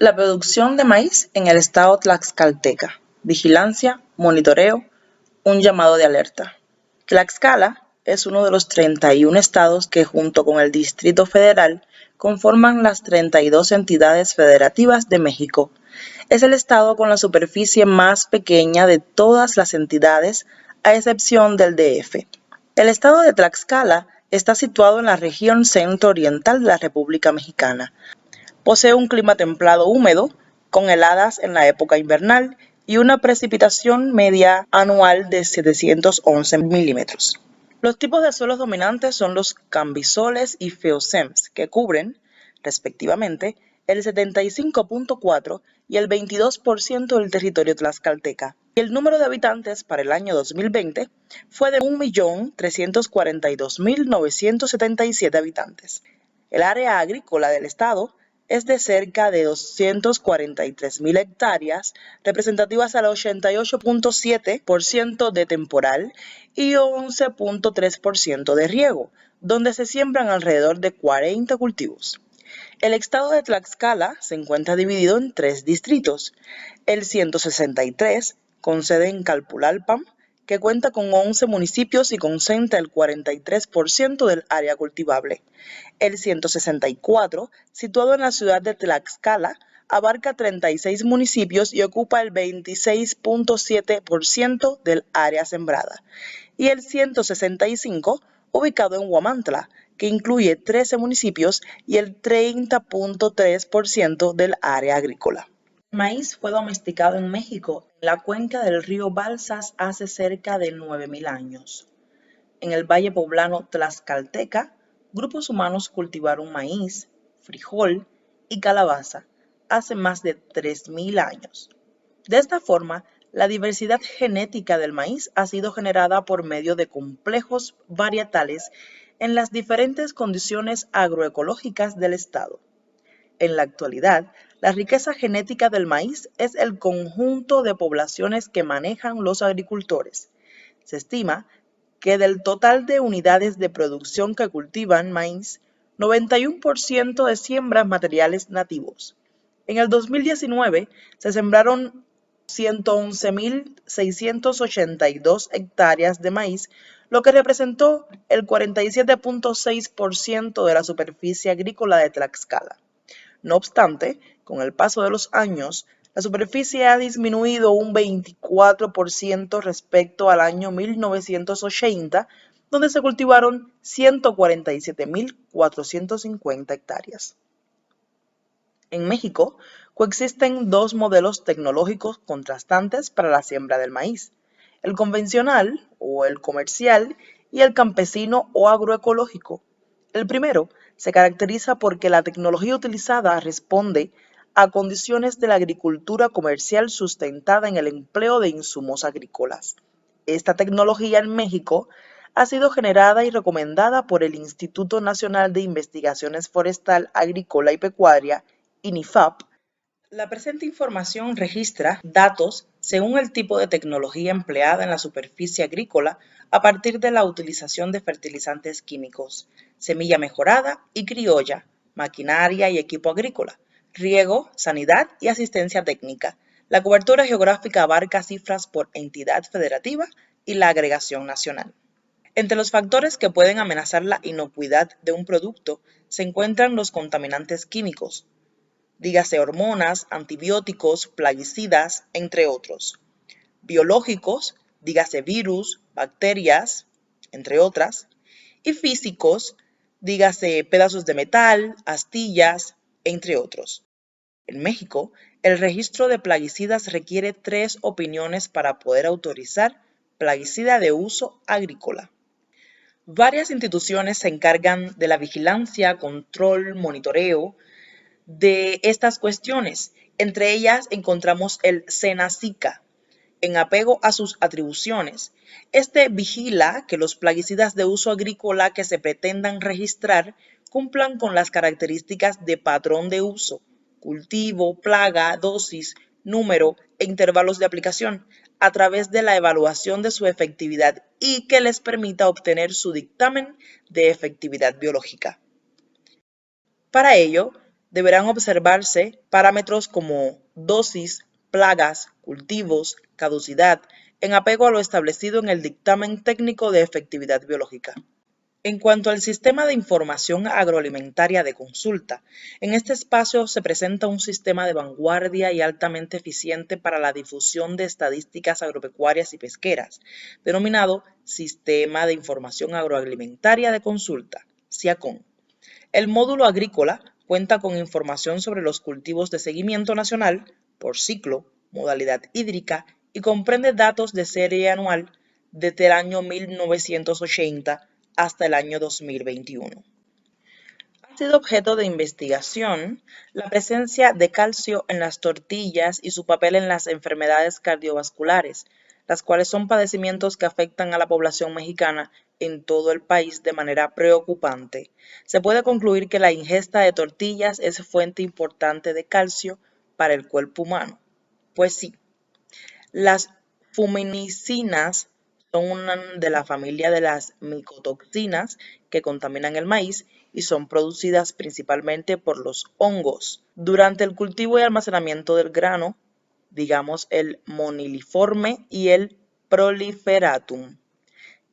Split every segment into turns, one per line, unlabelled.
La producción de maíz en el estado tlaxcalteca. Vigilancia, monitoreo, un llamado de alerta. Tlaxcala es uno de los 31 estados que junto con el Distrito Federal conforman las 32 entidades federativas de México. Es el estado con la superficie más pequeña de todas las entidades, a excepción del DF. El estado de Tlaxcala está situado en la región centro-oriental de la República Mexicana. Posee un clima templado húmedo, con heladas en la época invernal y una precipitación media anual de 711 milímetros. Los tipos de suelos dominantes son los cambisoles y feocems, que cubren, respectivamente, el 75.4 y el 22% del territorio tlaxcalteca. Y el número de habitantes para el año 2020 fue de 1.342.977 habitantes. El área agrícola del estado es de cerca de 243.000 hectáreas, representativas al 88.7% de temporal y 11.3% de riego, donde se siembran alrededor de 40 cultivos. El estado de Tlaxcala se encuentra dividido en 3 distritos: el 163, con sede en Calpulalpan, que cuenta con 11 municipios y concentra el 43% del área cultivable. El 164, situado en la ciudad de Tlaxcala, abarca 36 municipios y ocupa el 26.7% del área sembrada. Y el 165, ubicado en Huamantla, que incluye 13 municipios y el 30.3% del área agrícola. El maíz fue domesticado en México, en la cuenca del río Balsas, hace cerca de 9.000 años. En el valle poblano tlaxcalteca, grupos humanos cultivaron maíz, frijol y calabaza hace más de 3.000 años. De esta forma, la diversidad genética del maíz ha sido generada por medio de complejos varietales en las diferentes condiciones agroecológicas del estado. En la actualidad, la riqueza genética del maíz es el conjunto de poblaciones que manejan los agricultores. Se estima que del total de unidades de producción que cultivan maíz, 91% de siembras materiales nativos. En el 2019 se sembraron 111.682 hectáreas de maíz, lo que representó el 47.6% de la superficie agrícola de Tlaxcala. No obstante, con el paso de los años, la superficie ha disminuido un 24% respecto al año 1980, donde se cultivaron 147.450 hectáreas. En México, coexisten dos modelos tecnológicos contrastantes para la siembra del maíz: el convencional o el comercial y el campesino o agroecológico. El primero se caracteriza porque la tecnología utilizada responde a condiciones de la agricultura comercial sustentada en el empleo de insumos agrícolas. Esta tecnología en México ha sido generada y recomendada por el Instituto Nacional de Investigaciones Forestal, Agrícola y Pecuaria, INIFAP. La presente información registra datos según el tipo de tecnología empleada en la superficie agrícola a partir de la utilización de fertilizantes químicos, semilla mejorada y criolla, maquinaria y equipo agrícola, riego, sanidad y asistencia técnica. La cobertura geográfica abarca cifras por entidad federativa y la agregación nacional. Entre los factores que pueden amenazar la inocuidad de un producto se encuentran los contaminantes químicos, dígase hormonas, antibióticos, plaguicidas, entre otros; biológicos, dígase virus, bacterias, entre otras; y físicos, dígase pedazos de metal, astillas, entre otros. En México, el registro de plaguicidas requiere 3 opiniones para poder autorizar plaguicida de uso agrícola. Varias instituciones se encargan de la vigilancia, control, monitoreo de estas cuestiones. Entre ellas encontramos el SENACICA. En apego a sus atribuciones, este vigila que los plaguicidas de uso agrícola que se pretendan registrar cumplan con las características de patrón de uso, cultivo, plaga, dosis, número e intervalos de aplicación, a través de la evaluación de su efectividad y que les permita obtener su dictamen de efectividad biológica. Para ello, Deberán observarse parámetros como dosis, plagas, cultivos, caducidad, en apego a lo establecido en el dictamen técnico de efectividad biológica. En cuanto al sistema de información agroalimentaria de consulta, en este espacio se presenta un sistema de vanguardia y altamente eficiente para la difusión de estadísticas agropecuarias y pesqueras, denominado Sistema de Información Agroalimentaria de Consulta, SIACON. El módulo agrícola cuenta con información sobre los cultivos de seguimiento nacional, por ciclo, modalidad hídrica y comprende datos de serie anual desde el año 1980 hasta el año 2021. Ha sido objeto de investigación la presencia de calcio en las tortillas y su papel en las enfermedades cardiovasculares, las cuales son padecimientos que afectan a la población mexicana en todo el país de manera preocupante. Se puede concluir que la ingesta de tortillas es fuente importante de calcio para el cuerpo humano. Pues sí, las fuminicinas son una de la familia de las micotoxinas que contaminan el maíz y son producidas principalmente por los hongos. Durante el cultivo y almacenamiento del grano, digamos el moniliforme y el proliferatum.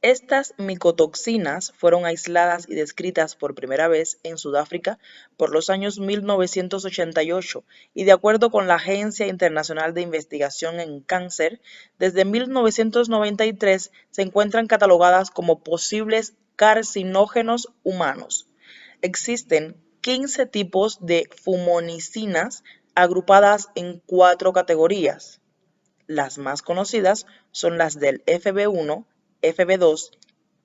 Estas micotoxinas fueron aisladas y descritas por primera vez en Sudáfrica por los años 1988 y de acuerdo con la Agencia Internacional de Investigación en Cáncer, desde 1993 se encuentran catalogadas como posibles carcinógenos humanos. Existen 15 tipos de fumonicinas agrupadas en 4 categorías. Las más conocidas son las del FB1, FB2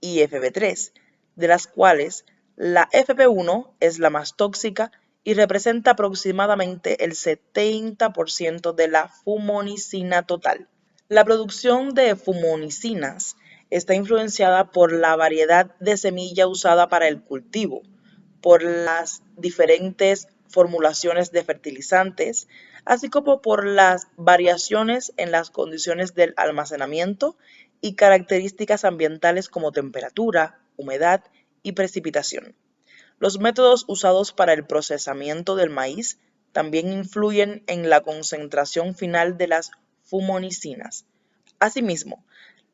y FB3, de las cuales la FB1 es la más tóxica y representa aproximadamente el 70% de la fumonicina total. La producción de fumonicinas está influenciada por la variedad de semilla usada para el cultivo, por las diferentes formulaciones de fertilizantes, así como por las variaciones en las condiciones del almacenamiento y características ambientales como temperatura, humedad y precipitación. Los métodos usados para el procesamiento del maíz también influyen en la concentración final de las fumonicinas. Asimismo,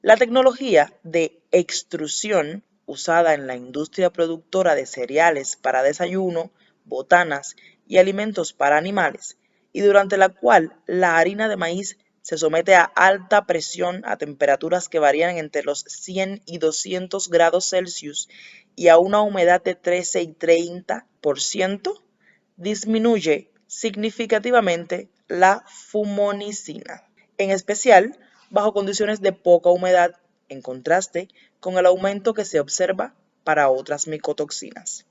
la tecnología de extrusión usada en la industria productora de cereales para desayuno, botanas y alimentos para animales, y durante la cual la harina de maíz se somete a alta presión a temperaturas que varían entre los 100 y 200 grados Celsius y a una humedad de 13 y 30%, disminuye significativamente la fumonicina, en especial bajo condiciones de poca humedad, en contraste con el aumento que se observa para otras micotoxinas.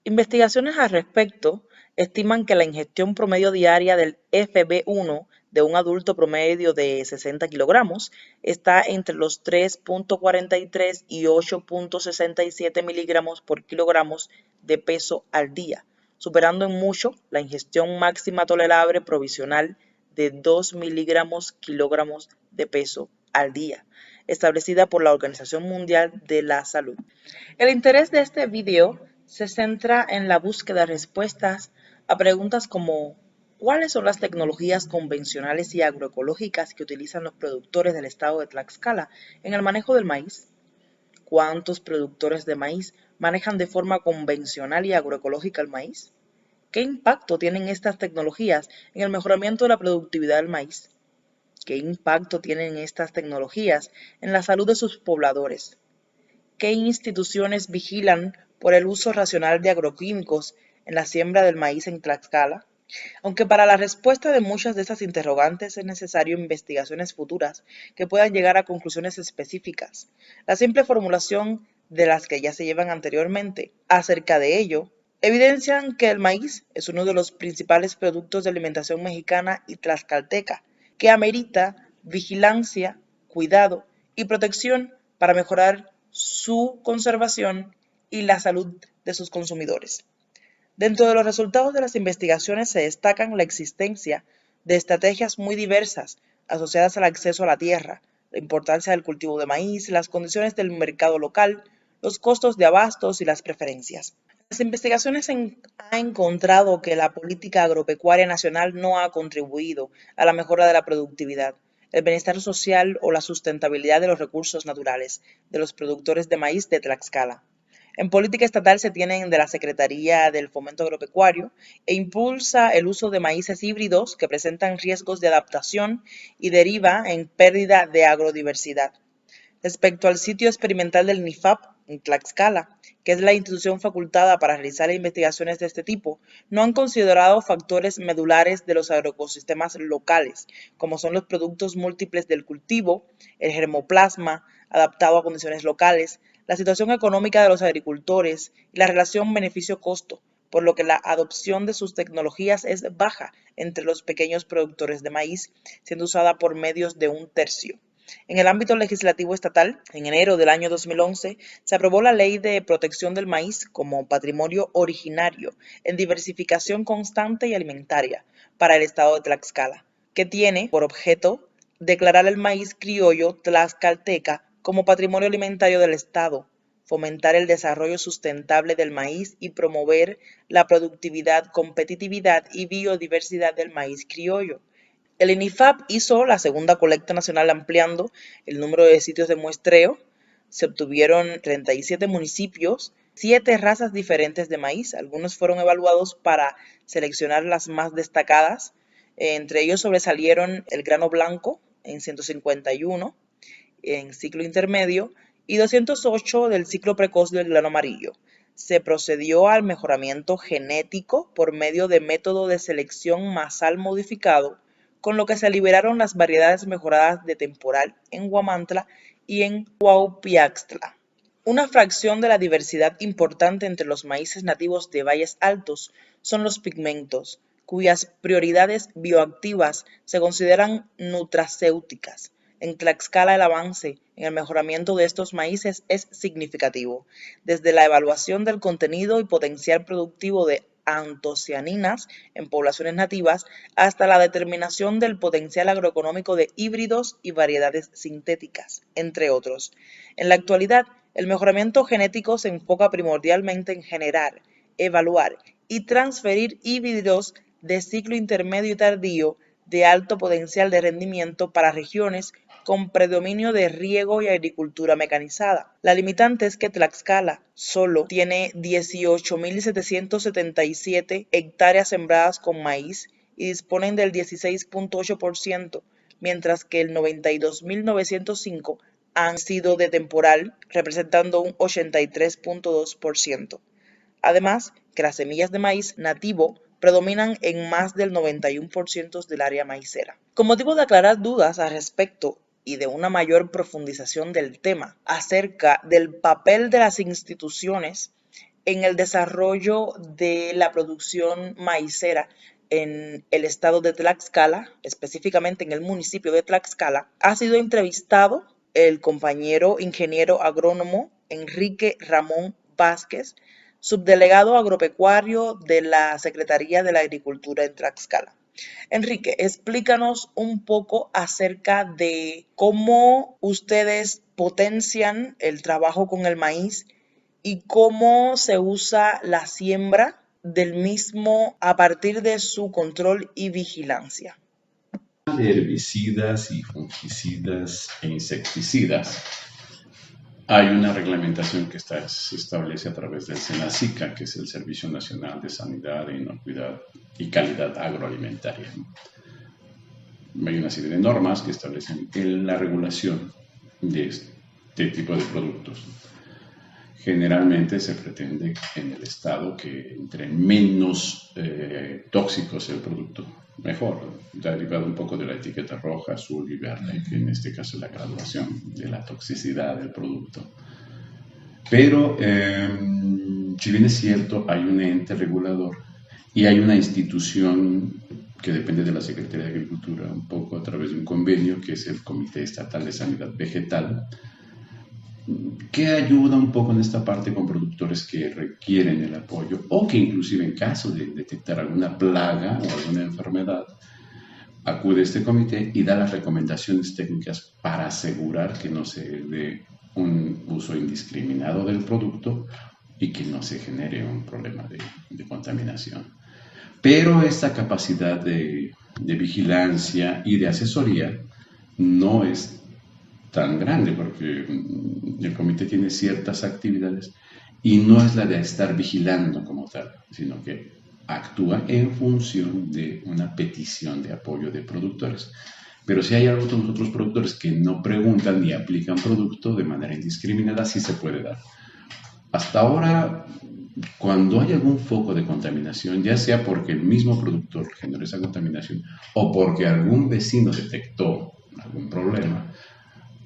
Investigaciones al respecto estiman que la ingestión promedio diaria del FB1 de un adulto promedio de 60 kilogramos está entre los 3.43 y 8.67 miligramos por kilogramos de peso al día, superando en mucho la ingestión máxima tolerable provisional de 2 miligramos kilogramos de peso al día, establecida por la Organización Mundial de la Salud. El interés de este video se centra en la búsqueda de respuestas a preguntas como ¿cuáles son las tecnologías convencionales y agroecológicas que utilizan los productores del estado de Tlaxcala en el manejo del maíz? ¿Cuántos productores de maíz manejan de forma convencional y agroecológica el maíz? ¿Qué impacto tienen estas tecnologías en el mejoramiento de la productividad del maíz? ¿Qué impacto tienen estas tecnologías en la salud de sus pobladores? ¿Qué instituciones vigilan por el uso racional de agroquímicos en la siembra del maíz en Tlaxcala? Aunque para la respuesta de muchas de estas interrogantes es necesario investigaciones futuras que puedan llegar a conclusiones específicas, la simple formulación de las que ya se llevan anteriormente acerca de ello evidencian que el maíz es uno de los principales productos de alimentación mexicana y tlaxcalteca, que amerita vigilancia, cuidado y protección para mejorar su conservación y la salud de sus consumidores. Dentro de los resultados de las investigaciones se destacan la existencia de estrategias muy diversas asociadas al acceso a la tierra, la importancia del cultivo de maíz, las condiciones del mercado local, los costos de abastos y las preferencias. Las investigaciones han encontrado que la política agropecuaria nacional no ha contribuido a la mejora de la productividad, el bienestar social o la sustentabilidad de los recursos naturales de los productores de maíz de Tlaxcala. En política estatal se tienen de la Secretaría del Fomento Agropecuario e impulsa el uso de maíces híbridos que presentan riesgos de adaptación y deriva en pérdida de agrodiversidad. Respecto al sitio experimental del NIFAP en Tlaxcala, que es la institución facultada para realizar investigaciones de este tipo, no han considerado factores medulares de los agroecosistemas locales, como son los productos múltiples del cultivo, el germoplasma adaptado a condiciones locales, la situación económica de los agricultores y la relación beneficio-costo, por lo que la adopción de sus tecnologías es baja entre los pequeños productores de maíz, siendo usada por medios de un tercio. En el ámbito legislativo estatal, en enero del año 2011, se aprobó la Ley de Protección del Maíz como patrimonio originario en diversificación constante y alimentaria para el estado de Tlaxcala, que tiene por objeto declarar el maíz criollo tlaxcalteca como patrimonio alimentario del estado, fomentar el desarrollo sustentable del maíz y promover la productividad, competitividad y biodiversidad del maíz criollo. El INIFAP hizo la segunda colecta nacional ampliando el número de sitios de muestreo. Se obtuvieron 37 municipios, 7 razas diferentes de maíz. Algunos fueron evaluados para seleccionar las más destacadas. Entre ellos sobresalieron el grano blanco en 151 en ciclo intermedio y 208 del ciclo precoz del grano amarillo. Se procedió al mejoramiento genético por medio de método de selección masal modificado, con lo que se liberaron las variedades mejoradas de temporal en Huamantla y en Huaupiaxtla. Una fracción de la diversidad importante entre los maíces nativos de valles altos son los pigmentos, cuyas prioridades bioactivas se consideran nutracéuticas. En Tlaxcala el avance en el mejoramiento de estos maíces es significativo, desde la evaluación del contenido y potencial productivo de antocianinas en poblaciones nativas hasta la determinación del potencial agroeconómico de híbridos y variedades sintéticas, entre otros. En la actualidad, el mejoramiento genético se enfoca primordialmente en generar, evaluar y transferir híbridos de ciclo intermedio y tardío de alto potencial de rendimiento para regiones con predominio de riego y agricultura mecanizada. La limitante es que Tlaxcala solo tiene 18.777 hectáreas sembradas con maíz y disponen del 16.8%, mientras que el 92.905 han sido de temporal, representando un 83.2%. Además, que las semillas de maíz nativo predominan en más del 91% del área maicera. Con motivo de aclarar dudas al respecto y de una mayor profundización del tema acerca del papel de las instituciones en el desarrollo de la producción maicera en el estado de Tlaxcala, específicamente en el municipio de Tlaxcala, ha sido entrevistado el compañero ingeniero agrónomo Enrique Ramón Vázquez, subdelegado agropecuario de la Secretaría de la Agricultura en Tlaxcala. Enrique, explícanos un poco acerca de cómo ustedes potencian el trabajo con el maíz y cómo se usa la siembra del mismo a partir de su control y vigilancia.
Herbicidas y fungicidas e insecticidas. Hay una reglamentación que se establece a través del SENASICA, que es el Servicio Nacional de Sanidad, Inocuidad y Calidad Agroalimentaria. Hay una serie de normas que establecen la regulación de este tipo de productos. Generalmente se pretende en el estado que entre menos tóxico sea el producto, mejor, derivado un poco de la etiqueta roja, azul y verde, que en este caso es la graduación de la toxicidad del producto. Pero, si bien es cierto, hay un ente regulador y hay una institución que depende de la Secretaría de Agricultura, un poco a través de un convenio, que es el Comité Estatal de Sanidad Vegetal, que ayuda un poco en esta parte con productores que requieren el apoyo o que inclusive en caso de detectar alguna plaga o alguna enfermedad, acude a este comité y da las recomendaciones técnicas para asegurar que no se dé un uso indiscriminado del producto y que no se genere un problema de contaminación. Pero esta capacidad de vigilancia y de asesoría no es tan grande porque el comité tiene ciertas actividades y no es la de estar vigilando como tal, sino que actúa en función de una petición de apoyo de productores. Pero si hay algunos otros productores que no preguntan ni aplican producto de manera indiscriminada, sí se puede dar. Hasta ahora, cuando hay algún foco de contaminación, ya sea porque el mismo productor generó esa contaminación o porque algún vecino detectó algún problema,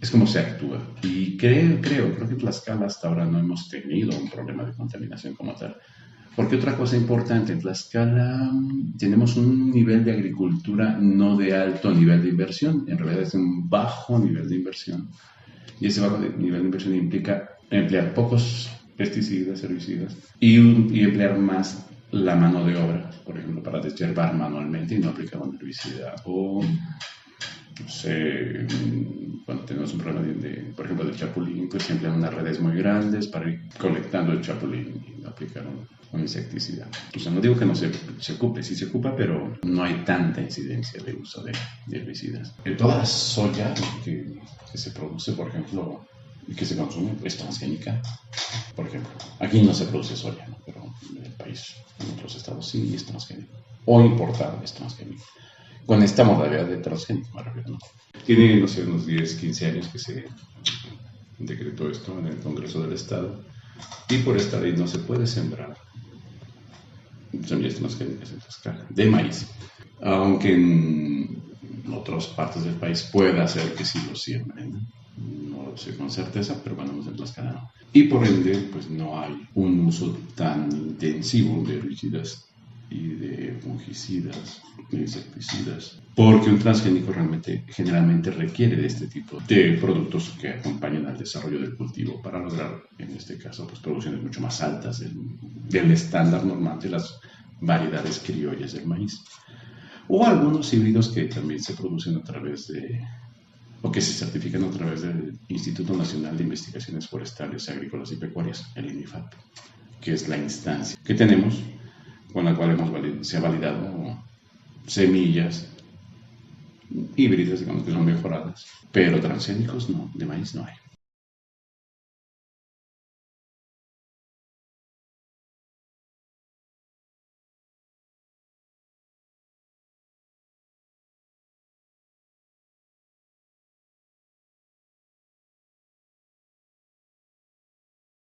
es como se actúa. Y creo que en Tlaxcala hasta ahora no hemos tenido un problema de contaminación como tal. Porque otra cosa importante, en Tlaxcala tenemos un nivel de agricultura no de alto nivel de inversión, en realidad es un bajo nivel de inversión. Y ese bajo nivel de inversión implica emplear pocos pesticidas, herbicidas y emplear más la mano de obra, por ejemplo, para deshiervar manualmente y no aplicar un herbicida. O, no sé, cuando tenemos un problema, por ejemplo, del chapulín, pues se emplean unas redes muy grandes para ir colectando el chapulín y no aplicar un insecticida. O sea, no digo que no se ocupe, sí se ocupa, pero no hay tanta incidencia de uso de herbicidas. Toda la soya que se produce, por ejemplo, y que se consume, es transgénica. Por ejemplo, aquí no se produce soya, ¿no? Pero en el país, en otros estados sí es transgénico. O importado es transgénico. Con esta modalidad de transgénico, me refiero, ¿no? Tiene, no sé, unos 10, 15 años que se decretó esto en el Congreso del Estado. Y por esta ley no se puede sembrar semillas transgénicas en Tlaxcala, de maíz. Aunque en otras partes del país pueda ser que sí lo siembren, no lo sé con certeza, pero bueno, en Tlaxcala no. Y por ende, pues no hay un uso tan intensivo de herbicidas y de fungicidas, de insecticidas, porque un transgénico generalmente requiere de este tipo de productos que acompañan al desarrollo del cultivo para lograr, en este caso, pues producciones mucho más altas del estándar normal de las variedades criollas del maíz. O algunos híbridos que también se producen a través o que se certifican a través del Instituto Nacional de Investigaciones Forestales, Agrícolas y Pecuarias, el INIFAP, que es la instancia que tenemos con la cual se ha validado semillas híbridas, digamos que son mejoradas, pero transgénicos no, de maíz no hay.